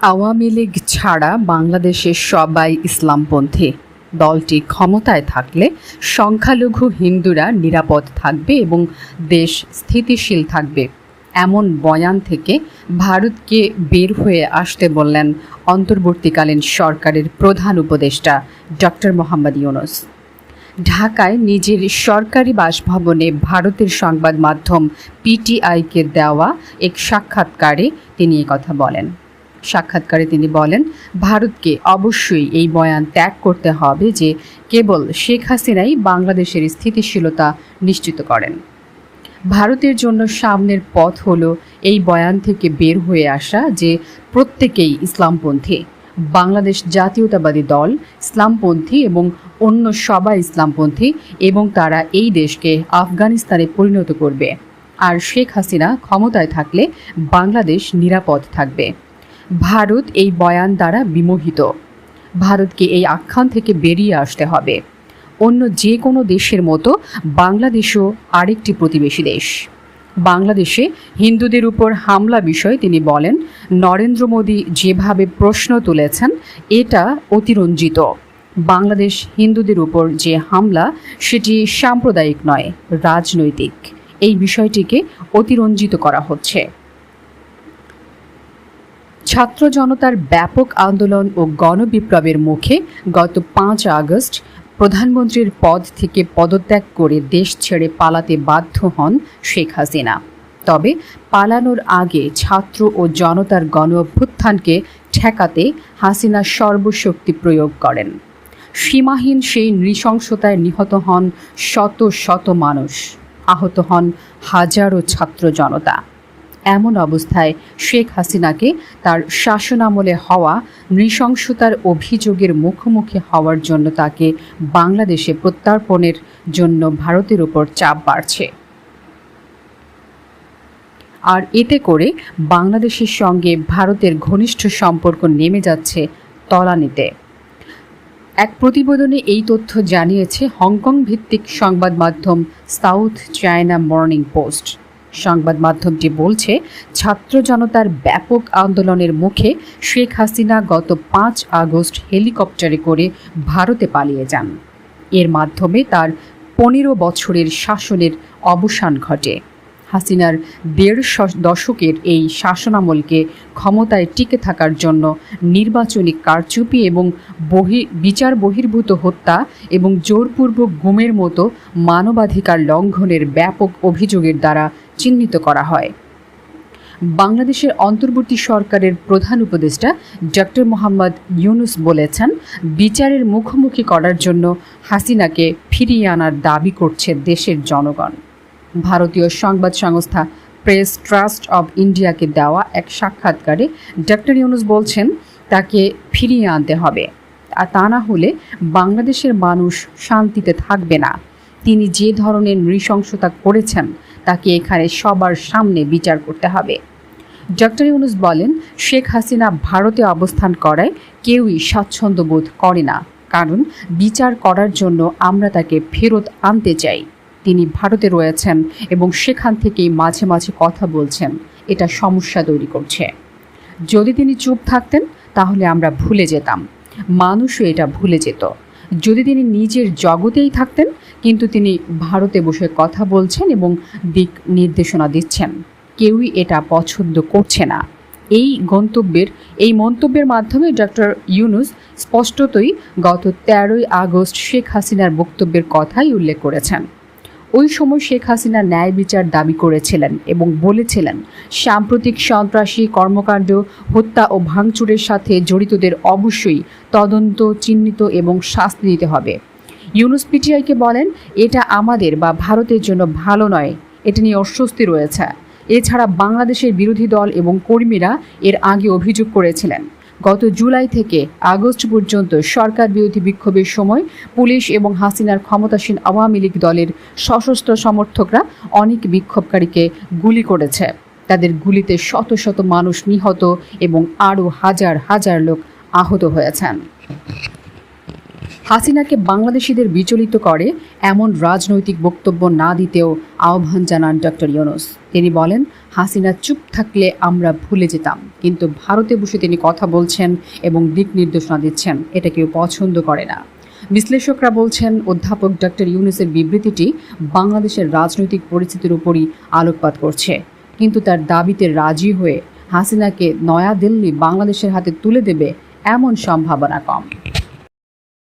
আওয়ামী লীগ ছাড়া বাংলাদেশের সবাই ইসলামপন্থী। দলটি ক্ষমতায় থাকলে সংখ্যালঘু হিন্দুরা নিরাপদ থাকবে এবং দেশ স্থিতিশীল থাকবে, এমন বয়ান থেকে ভারতকে বের হয়ে আসতে বললেন অন্তর্বর্তীকালীন সরকারের প্রধান উপদেষ্টা ডক্টর মোহাম্মদ ইউনূস। ঢাকায় নিজের সরকারি বাসভবনে ভারতের সংবাদ মাধ্যম পিটিআইকে দেওয়া এক সাক্ষাৎকারে তিনি কথা বলেন। সাক্ষাৎকারে তিনি বলেন, ভারতকে অবশ্যই এই বয়ান ত্যাগ করতে হবে যে কেবল শেখ হাসিনাই বাংলাদেশের স্থিতিশীলতা নিশ্চিত করেন। ভারতের জন্য সামনের পথ হলো এই বয়ান থেকে বের হয়ে আসা যে প্রত্যেকেই ইসলামপন্থী। বাংলাদেশ জাতীয়তাবাদী দল ইসলামপন্থী এবং অন্য সবাই ইসলামপন্থী এবং তারা এই দেশকে আফগানিস্তানে পরিণত করবে। আর শেখ হাসিনা ক্ষমতায় থাকলে বাংলাদেশ নিরাপদ থাকবে। ভারত এই বয়ান দ্বারা বিমোহিত। ভারতকে এই আখ্যান থেকে বেরিয়ে আসতে হবে। অন্য যে কোনো দেশের মতো বাংলাদেশও আরেকটি প্রতিবেশী দেশ। বাংলাদেশে হিন্দুদের উপর হামলা বিষয়ে তিনি বলেন, নরেন্দ্র মোদী যেভাবে প্রশ্ন তুলেছেন এটা অতিরঞ্জিত। বাংলাদেশ হিন্দুদের উপর যে হামলা সেটি সাম্প্রদায়িক নয়, রাজনৈতিক। এই বিষয়টিকে অতিরঞ্জিত করা হচ্ছে। ছাত্র জনতার ব্যাপক আন্দোলন ও গণবিপ্লবের মুখে গত 5 আগস্ট প্রধানমন্ত্রীর পদ থেকে পদত্যাগ করে দেশ ছেড়ে পালাতে বাধ্য হন শেখ হাসিনা। তবে পালানোর আগে ছাত্র ও জনতার গণ অভ্যুত্থানকে ঠেকাতে হাসিনা সর্বশক্তি প্রয়োগ করেন। সীমাহীন সেই নৃশংসতায় নিহত হন শত শত মানুষ, আহত হন হাজারো ছাত্র জনতা। এমন অবস্থায় শেখ হাসিনাকে তার শাসনামলে হওয়া নৃশংসতার অভিযোগের মুখোমুখি হওয়ার জন্য তাকে বাংলাদেশে প্রত্যর্পণের জন্য ভারতের উপর চাপ বাড়ছে। আর এতে করে বাংলাদেশের সঙ্গে ভারতের ঘনিষ্ঠ সম্পর্ক নেমে যাচ্ছে তলানিতে। এক প্রতিবেদনে এই তথ্য জানিয়েছে হংকং ভিত্তিক সংবাদ মাধ্যম সাউথ চায়না মর্নিং পোস্ট। সংবাদ মাধ্যমটি বলছে, ছাত্র জনতার ব্যাপক আন্দোলনের মুখে শেখ হাসিনা গত 5 আগস্ট হেলিকপ্টারে করে ভারতে পালিয়ে যান। এর মাধ্যমে তার 15 বছরের শাসনের অবসান ঘটে। হাসিনার 1.5 দশকের এই শাসনামলকে ক্ষমতায় টিকে থাকার জন্য নির্বাচনী কারচুপি এবং বিচার বহির্ভূত হত্যা এবং জোরপূর্বক গুমের মতো মানবাধিকার লঙ্ঘনের ব্যাপক অভিযোগের দ্বারা চিহ্নিত করা হয়। বাংলাদেশের অন্তর্বর্তী সরকারের প্রধান উপদেষ্টা ডক্টর মোহাম্মদ ইউনূস বলেছেন, বিচারের মুখোমুখি করার জন্য হাসিনাকে ফিরিয়ে আনার দাবি করছে দেশের জনগণ। ভারতীয় সংবাদ সংস্থা প্রেস ট্রাস্ট অব ইন্ডিয়াকে দেওয়া এক সাক্ষাৎকারে ডক্টর ইউনূস বলছেন, তাকে ফিরিয়ে আনতে হবে, আর তা না হলে বাংলাদেশের মানুষ শান্তিতে থাকবে না। তিনি যে ধরনের নৃশংসতা করেছেন তাকে এখানে সবার সামনে বিচার করতে হবে। ডক্টর ইউনূস বলেন, শেখ হাসিনা ভারতে অবস্থান করায় কেউই স্বাচ্ছন্দ্য বোধ করে না, কারণ বিচার করার জন্য আমরা তাকে ফেরত আনতে চাই। তিনি ভারতে রয়েছেন এবং সেখান থেকেই মাঝে মাঝে কথা বলছেন। এটা সমস্যা তৈরি করছে। যদি তিনি চুপ থাকতেন তাহলে আমরা ভুলে যেতাম, মানুষও এটা ভুলে যেত। যদি তিনি নিজের জগতেই থাকতেন, কিন্তু তিনি ভারতে বসে কথা বলছেন এবং দিক নির্দেশনা দিচ্ছেন, কেউই এটা পছন্দ করছে না। এই মন্তব্যের মাধ্যমে ডক্টর ইউনূস স্পষ্টতই গত 13 আগস্ট শেখ হাসিনার বক্তব্যের কথাই উল্লেখ করেছেন। ওই সময় শেখ হাসিনা ন্যায় বিচার দাবি করেছিলেন এবং বলেছিলেন, সাম্প্রতিক সন্ত্রাসী কর্মকাণ্ড, হত্যা ও ভাঙচুরের সাথে জড়িতদের অবশ্যই তদন্ত, চিহ্নিত এবং শাস্তি দিতে হবে। ইউনূস পিটিআইকে বলেন, এটা আমাদের বা ভারতের জন্য ভালো নয়, এটা নিয়ে অস্বস্তি রয়েছে। এছাড়া বাংলাদেশের বিরোধী দল এবং কর্মীরা এর আগে অভিযোগ করেছিলেন, গত জুলাই থেকে আগস্ট পর্যন্ত সরকার বিরোধী বিক্ষোভের সময় পুলিশ এবং হাসিনার ক্ষমতাসীন আওয়ামী লীগ দলের সশস্ত্র সমর্থকরা অনেক বিক্ষোভকারীকে গুলি করেছে। তাদের গুলিতে শত শত মানুষ নিহত এবং আরও হাজার হাজার লোক আহত হয়েছেন। হাসিনাকে বাংলাদেশিদের বিচলিত করে এমন রাজনৈতিক বক্তব্য না দিতেও আহ্বান জানান ডক্টর ইউনূস। তিনি বলেন, হাসিনা চুপ থাকলে আমরা ভুলে যেতাম, কিন্তু ভারতে বসে তিনি কথা বলছেন এবং দিক নির্দেশনা দিচ্ছেন, এটা কেউ পছন্দ করে না। বিশ্লেষকরা বলছেন, অধ্যাপক ডক্টর ইউনূসের বিবৃতিটি বাংলাদেশের রাজনৈতিক পরিস্থিতির উপরই আলোকপাত করছে, কিন্তু তার দাবিতে রাজি হয়ে হাসিনাকে নয়াদিল্লি বাংলাদেশের হাতে তুলে দেবে এমন সম্ভাবনা কম।